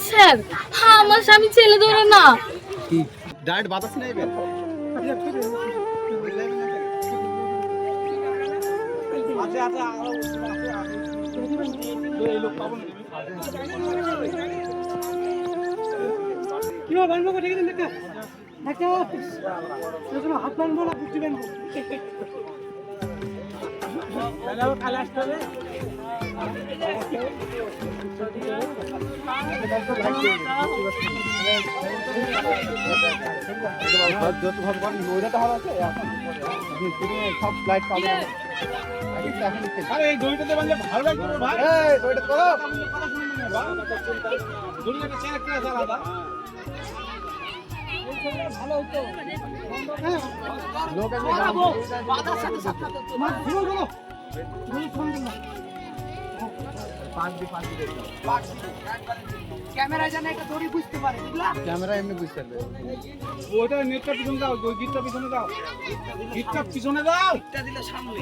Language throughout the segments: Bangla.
স্যার হ্যাঁ আমার স্বামী ছেলে ধরে না কি ডাইরেক্ট বাতাস নেবে আচ্ছা আচ্ছা এই লোক পাবো না কি বানবো কোথায় গেলেন দেখা দেখা সেজন্য হাত বানবো না বুঝতে বানবো তাহলে কাল আসতে হবে সব লাইট পাবো এই দড়িটাতে বানলে ভালো লাগবে ভাই এই দড়িটা করো দড়িটা চেক করে দাদা ভালো হতো লোক বাতার সাথে সাথে মাছ ধরো ধরো ধরো সঙ্গে না ক্যামেরা জানা একটা দড়ি বুঝতে পারে বুঝলা ক্যামেরা এমনি বুঝতে পারবে ওটা নেটটা পিছনে দাও ওই গিটটা পিছনে দাও গিটটা পিছনে দাও এটা দিলে সামনে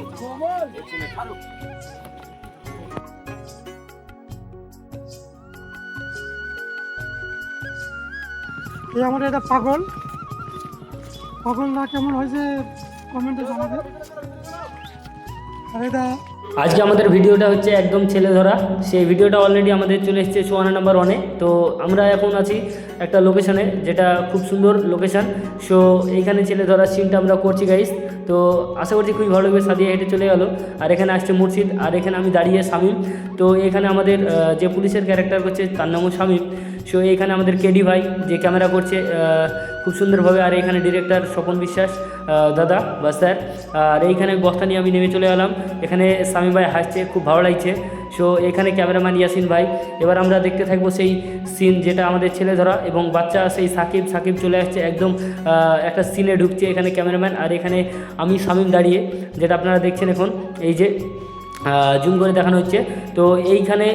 এই আমাদের এটা পাগল পাগলটা কেমন হয়েছে কমেন্টে জানাবে আর এটা আজকে আমাদের ভিডিওটা হচ্ছে একদম ছেলে ধরা সেই ভিডিওটা অলরেডি আমাদের চলে এসেছে সোয়ানা নাম্বার 1-এ তো আমরা এখন আছি একটা লোকেশানে যেটা খুব সুন্দর লোকেশান সো এইখানে ছেলে ধরার সিনটা আমরা করছি গাইস তো আশা করছি খুবই ভালো লাগবে সাদিয়া হেঁটে চলে গেলো আর এখানে আসছে মুর্শিদ আর এখানে আমি দাঁড়িয়ে শামীম তো এখানে আমাদের যে পুলিশের ক্যারেক্টার করছে তার নামও শামীম সো এইখানে আমাদের কেডি ভাই যে ক্যামেরা করছে খুব সুন্দরভাবে আর এখানে ডিরেক্টর স্বপন বিশ্বাস দাদা বা স্যার আর এইখানে বস্তা নিয়ে আমি নেমে চলে গেলাম এখানে স্বামী ভাই হাসছে খুব ভালো লাগছে সো এখানে ক্যামেরাম্যান ইয়াসিন ভাই এবার আমরা দেখতে থাকবো সেই সিন যেটা আমাদের ছেলে ধরা এবং বাচ্চা সেই সাকিব চলে আসছে একদম একটা সিনে ঢুকছে এখানে ক্যামেরাম্যান আর এখানে আমি শামীম দাঁড়িয়ে যেটা আপনারা দেখছেন এখন এই যে জুম করে দেখানো হচ্ছে তো এইখানে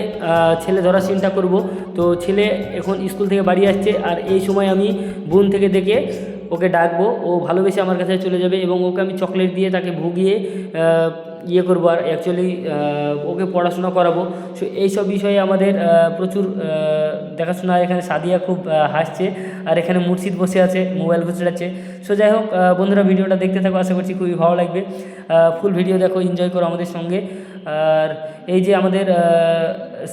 ছেলে ধরা সিনটা করব তো ছেলে এখন স্কুল থেকে বাড়ি আসছে আর এই সময় আমি বোন থেকে দেখে ওকে ডাকবো ও ভালোবেসে আমার কাছে চলে যাবে এবং ওকে আমি চকলেট দিয়ে তাকে ভুগিয়ে ইয়ে করবো আর অ্যাকচুয়ালি ওকে পড়াশোনা করাবো সো এইসব বিষয়ে আমাদের প্রচুর দেখাশোনা এখানে সাদিয়া খুব হাসছে আর এখানে মুর্শিদ বসে আছে মোবাইল ঘুচড়াচ্ছে সো যাই হোক বন্ধুরা ভিডিওটা দেখতে থাকো আশা করছি খুবই ভালো লাগবে ফুল ভিডিও দেখো এনজয় করো আমাদের সঙ্গে আর এই যে আমাদের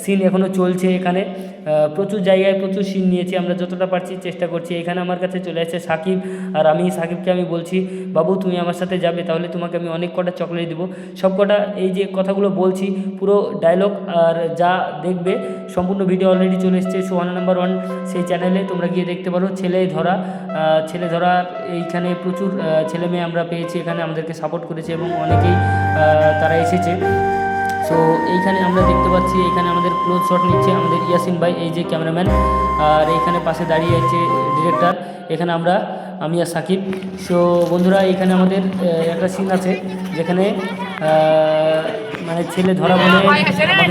সিন এখনও চলছে এখানে প্রচুর জায়গায় প্রচুর সিন নিয়েছি আমরা যতটা পারছি চেষ্টা করছি এখানে আমার কাছে চলে আসছে সাকিব আর আমি সাকিবকে আমি বলছি বাবু তুমি আমার সাথে যাবে তাহলে তোমাকে আমি অনেক কটা চকলেট দেবো সব কটা এই যে কথাগুলো বলছি পুরো ডায়লগ আর যা দেখবে সম্পূর্ণ ভিডিও অলরেডি চলে এসছে সোয়ানা নাম্বার 1 সেই চ্যানেলে তোমরা গিয়ে দেখতে পারো ছেলে ধরা এইখানে প্রচুর ছেলে মেয়ে আমরা পেয়েছি এখানে আমাদেরকে সাপোর্ট করেছে এবং অনেকেই তারা এসেছে সো এইখানে আমরা দেখতে পাচ্ছি এখানে আমাদের ক্লোজ শট নিচ্ছে আমাদের ইয়াসিন ভাই এই যে ক্যামেরাম্যান আর এইখানে পাশে দাঁড়িয়ে আছে ডিরেক্টর এখানে আমি আর সাকিব সো বন্ধুরা এখানে আমাদের একটা সিন আছে যেখানে মানে ছেলে ধরা বলে আমাকে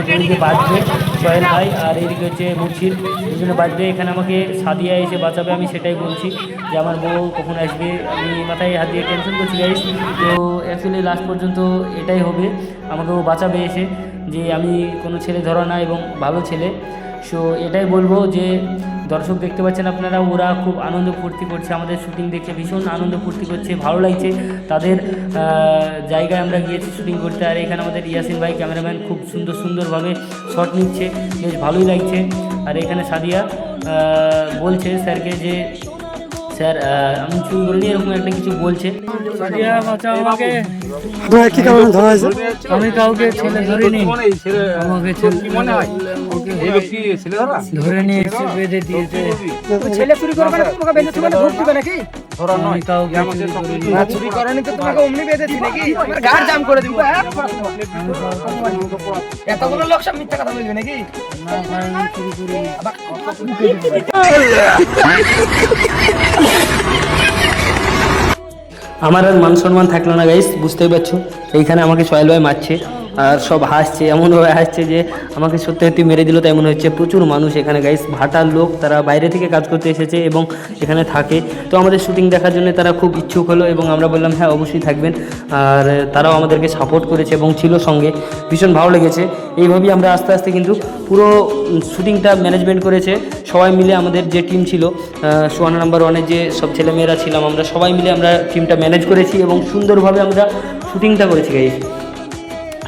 দুদিকে বাঁচবে সোহেল ভাই আর এইদিকে হচ্ছে মুর্শিদ দুজনে বাঁচবে এখানে আমাকে সাদিয়া এসে বাঁচাবে আমি সেটাই বলছি যে আমার বউ কখন আসবে আমি মাথায় হাত দিয়ে টেনশন করছি গাইস তো অ্যাকচুয়ালি লাস্ট পর্যন্ত এটাই হবে আমাকে ও বাঁচাবে এসে যে আমি কোনো ছেলে ধরা না এবং ভালো ছেলে সো এটাই বলবো যে দর্শক দেখতে পাচ্ছেন আপনারা ওরা খুব আনন্দ ফুর্তি করছে আমাদের শুটিং দেখে ভীষণ আনন্দ ফুর্তি করছে ভালো লাগছে তাদের জায়গায় আমরা গিয়েছি শুটিং করতে আর এখানে আমাদের ইয়াসিন ভাই ক্যামেরাম্যান খুব সুন্দরভাবে শট নিচ্ছে বেশ ভালোই লাগছে আর এখানে সাদিয়া বলছে স্যারকে যে স্যার আমি চুরি করিনি এরকম একটা কিছু বলছে সাদিয়া বাঁচাও আমাকে কি কারণে ধরা হয়েছে আমি কাউকে ছেলে ধরিনি আমাকে মনে হয় এই ব্যক্তি ছেলে ধরে নিয়ে এসে বেঁধে দিয়েছে ছেলে চুরি করবে না তোমাকে বেঁধে তোমাকে ভোট দিবে নাকি ধরা নয় কাউকে না চুরি করেনি তো তোমাকে অমনি বেঁধেছি নাকি তোমার গাড় জাম করে দিব এতগুলো লোক সব মিথ্যা কথা বলবে নাকি না আমি চুরি করিনি আমার আর মান সম্মান থাকলো না গাইস বুঝতেই পারছো এইখানে আমাকে সোহেল ভাই মারছে আর সব হাসছে, এমনভাবে হাসছে যে আমাকে সত্যি সত্যি মেরে দিল তাই মনে হচ্ছে। প্রচুর মানুষ এখানে গাইস, ভাটার লোক, তারা বাইরে থেকে কাজ করতে এসেছে এবং এখানে থাকে। তো আমাদের শুটিং দেখার জন্য তারা খুব ইচ্ছুক হলো এবং আমরা বললাম হ্যাঁ অবশ্যই থাকবেন। আর তারাও আমাদেরকে সাপোর্ট করেছে এবং ছিল সঙ্গে, ভীষণ ভালো লেগেছে। এইভাবেই আমরা আস্তে আস্তে কিন্তু পুরো শুটিংটা ম্যানেজমেন্ট করেছে সবাই মিলে। আমাদের যে টিম ছিল সুহানা নাম্বার 1-এর যে সব ছেলেমেয়েরা ছিলাম, আমরা সবাই মিলে আমরা টিমটা ম্যানেজ করেছি এবং সুন্দরভাবে আমরা শুটিংটা করেছি গাইস।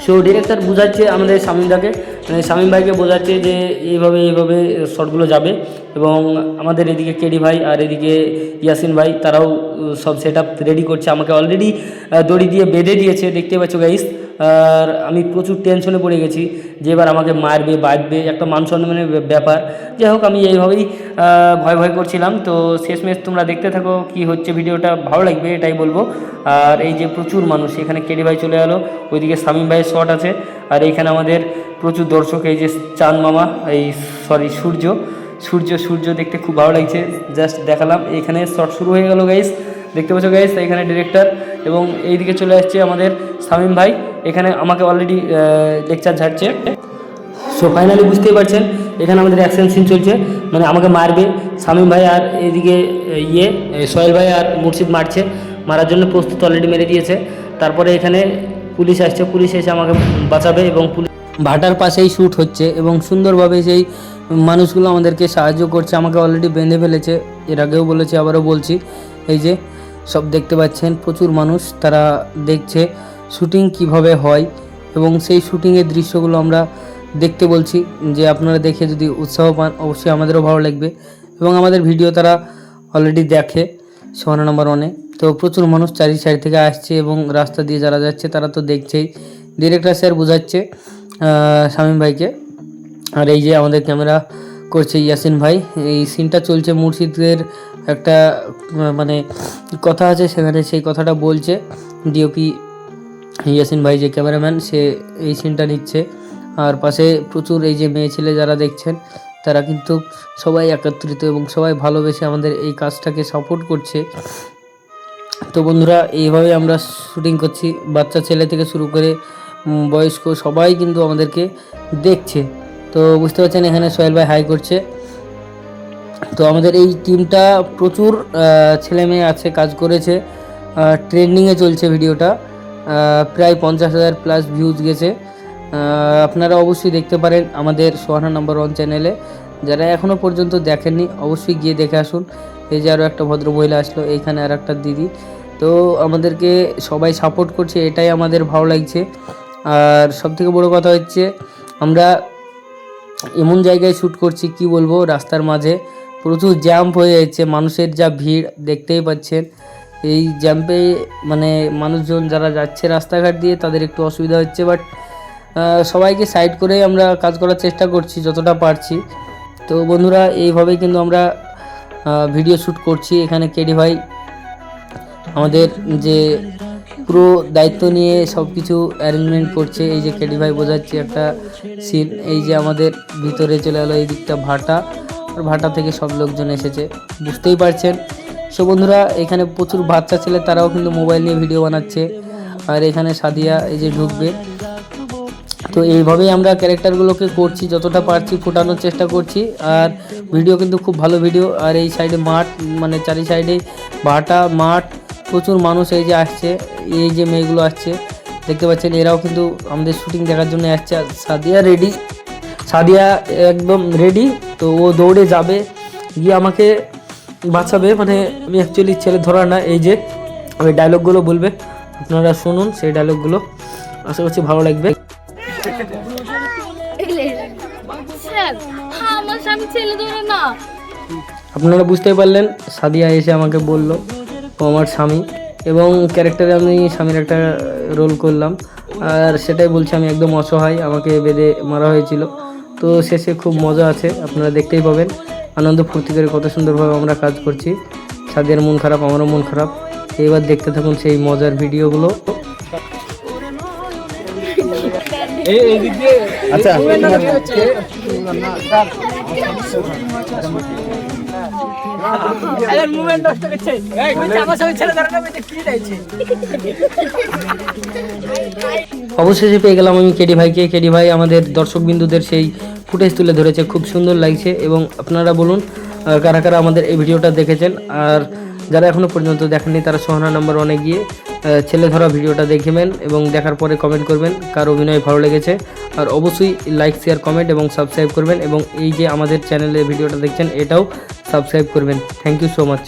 সো ডিরেক্টর বোঝাচ্ছে আমাদের শামীমদাকে, মানে শামীম ভাইকে বোঝাচ্ছে যে এইভাবে এইভাবে শটগুলো যাবে। এবং আমাদের এদিকে কেডি ভাই আর এদিকে ইয়াসিন ভাই তারাও সব সেট আপ রেডি করছে। আমাকে অলরেডি দড়ি দিয়ে বেঁধে দিয়েছে, দেখতে পাচ্ছ গাইস। আর আমি প্রচুর টেনশনে পড়ে গেছি যে এবার আমাকে মারবে বাঁধবে, একটা মান সম্মানের ব্যাপার। যাই হোক আমি এইভাবেই ভয় ভয় করছিলাম। তো শেষমেশ তোমরা দেখতে থাকো কি হচ্ছে, ভিডিওটা ভালো লাগবে এটাই বলবো। আর এই যে প্রচুর মানুষ, এখানে কেডি ভাই চলে গেলো, ওইদিকে শামীম ভাইয়ের শট আছে। আর এইখানে আমাদের প্রচুর দর্শক, এই যে চাঁদ মামা, এই সরি সূর্য দেখতে খুব ভালো লাগছে, জাস্ট দেখালাম। এইখানে শট শুরু হয়ে গেল গাইস, দেখতে পাচ্ছ গাইস। এখানে ডিরেক্টর এবং এইদিকে চলে আসছে আমাদের শামীম ভাই, এখানে আমাকে অলরেডি লেকচার ঝাড়ছে। সো ফাইনালি বুঝতেই পারছেন এখানে আমাদের অ্যাকশন সিন চলছে, মানে আমাকে মারবে শামীম ভাই। আর এইদিকে সোহেল ভাই আর মুর্শিদ মারছে, মারার জন্য প্রস্তুত, অলরেডি মেরে দিয়েছে। তারপরে এখানে পুলিশ আসছে, পুলিশ এসে আমাকে বাঁচাবে এবং ভাটার পাশেই শ্যুট হচ্ছে এবং সুন্দরভাবে সেই মানুষগুলো আমাদেরকে সাহায্য করছে। আমাকে অলরেডি বেঁধে ফেলেছে, এর আগেও বলেছি আবারও বলছি। এই যে সব দেখতে পাচ্ছেন প্রচুর মানুষ, তারা দেখছে শ্যুটিং কিভাবে হয় এবং সেই শ্যুটিংয়ের দৃশ্যগুলো আমরা দেখতে বলছি যে আপনারা দেখে যদি উৎসাহ পান অবশ্যই আমাদেরও ভালো লাগবে। এবং আমাদের ভিডিও তারা অলরেডি দেখে সুহানা নাম্বার 1-এ। তো প্রচুর মানুষ চারি সাইড থেকে আসছে এবং রাস্তা দিয়ে যারা যাচ্ছে তারা তো দেখছেই। ডিরেক্টর স্যার বোঝাচ্ছে শামীম ভাইকে। আর এই যে আমাদের ক্যামেরা করছে ইয়াসিন ভাই। এই সিনটা চলছে, মুর্শিদের একটা মানে কথা আছে সেখানে, সেই কথাটা বলছে ডিওপি ইয়াসিন ভাই যে ক্যামেরাম্যান, সে এই সিনটা নিচ্ছে। আর পাশে প্রচুর এই যে মেয়ে ছেলে যারা দেখছেন তারা কিন্তু সবাই একত্রিত এবং সবাই ভালোবেসে আমাদের এই কাজটাকে সাপোর্ট করছে। তো বন্ধুরা এইভাবে আমরা শুটিং করছি, বাচ্চা ছেলে থেকে শুরু করে বয়স্ক সবাই কিন্তু আমাদেরকে দেখছে। তো বুঝতে পারছেন এখানে সোহেল ভাই হাই করছে। তো আমাদের এই টিমটা প্রচুর ছেলে মেয়ে আছে, কাজ করেছে, ট্রেন্ডিংয়ে চলছে ভিডিওটা, প্রায় 50,000 প্লাস ভিউজ গেছে। আপনারা অবশ্যই দেখতে পারেন আমাদের সুহানা নাম্বার 1 চ্যানেলে। যারা এখনও পর্যন্ত দেখেননি অবশ্যই গিয়ে দেখে আসুন। এই যে আরও একটা ভদ্র মহিলা আসলো, এইখানে আর একটা দিদি। তো আমাদেরকে সবাই সাপোর্ট করছে, এটাই আমাদের ভালো লাগছে। আর সবথেকে বড় কথা হচ্ছে আমরা এমন জায়গায় শ্যুট করছি কি বলবো, রাস্তার মাঝে প্রচুর জ্যাম্প হয়ে যাচ্ছে, মানুষের যা ভিড় দেখতেই পাচ্ছেন। এই জ্যাম্পে মানে মানুষজন যারা যাচ্ছে রাস্তাঘাট দিয়ে তাদের একটু অসুবিধা হচ্ছে, বাট সবাইকে সাইড করে আমরা কাজ করার চেষ্টা করছি যতটা পারছি। তো বন্ধুরা এইভাবেই কিন্তু আমরা ভিডিও শ্যুট করছি। এখানে কেডি ভাই আমাদের যে পুরো দায়িত্ব নিয়ে সব কিছু অ্যারেঞ্জমেন্ট করছে। এই যে কেডি ভাই বোঝাচ্ছে একটা সিন, এই যে আমাদের ভিতরে চলে গেলো এই দিকটা ভাটা, আর ভাটা থেকে সব লোকজন এসেছে, বুঝতেই পারছেন। সো বন্ধুরা এখানে প্রচুর বাচ্চা ছেলে, তারাও কিন্তু মোবাইল নিয়ে ভিডিও বানাচ্ছে। আর এখানে সাদিয়া এই যে ঢুকবে। তো এইভাবেই আমরা ক্যারেক্টারগুলোকে করছি, যতটা পারছি ফোটানোর চেষ্টা করছি। আর ভিডিও কিন্তু খুব ভালো ভিডিও। আর এই সাইডে মাঠ, মানে চারি সাইডে ভাটা মাঠ, প্রচুর মানুষ এই যে আসছে, এই যে মেয়েগুলো আসছে দেখতে পাচ্ছেন, এরাও কিন্তু আমাদের শুটিং দেখার জন্য আসছে। আর সাদিয়া একদম রেডি, তো ও দৌড়ে যাবে গিয়ে আমাকে বাঁচাবে। মানে আমি অ্যাকচুয়ালি ছেলে ধরা না, এই যে আমি ডায়লগগুলো বলবে আপনারা শুনুন, সেই ডায়লগগুলো আশা করছি ভালো লাগবে। স্যার আমার স্বামী ছেলে ধরে না। আপনারা বুঝতেই পারলেন, সাদিয়া এসে আমাকে বলল ও আমার স্বামী, এবং ক্যারেক্টারে আমি স্বামীর একটা রোল করলাম। আর সেটাই বলছি, আমি একদম অসহায়, আমাকে বেঁধে মারা হয়েছিল। তো শেষে খুব মজা আছে, আপনারা দেখতেই পাবেন। আনন্দ ফুর্তি করে কত সুন্দরভাবে আমরা কাজ করছি। সাদিয়ার মন খারাপ, আমারও মন খারাপ। এইবার দেখতে থাকুন সেই মজার ভিডিওগুলো। আচ্ছা মুভমেন্ট নষ্ট করছে, আমার সবাই ছেলে ধরে না, কি চাইছে। অবশেষে পেয়ে গেলাম আমি কেডি ভাইকে। কেডি ভাই আমাদের দর্শকবিন্দুদের সেই ফুটেজ তুলে ধরেছে, খুব সুন্দর লাগছে। এবং আপনারা বলুন কারা কারা আমাদের এই ভিডিওটা দেখেছেন, আর যারা এখনও পর্যন্ত দেখেননি তারা সোহানা নাম্বার 1-এ গিয়ে ছেলে ধরা ভিডিওটা দেখবেন এবং দেখার পরে কমেন্ট করবেন কার অভিনয় ভালো লেগেছে। আর অবশ্যই লাইক, শেয়ার, কমেন্ট এবং সাবস্ক্রাইব করবেন। এবং এই যে আমাদের চ্যানেলে ভিডিওটা দেখছেন এটাও সাবস্ক্রাইব করবেন। Thank you so much.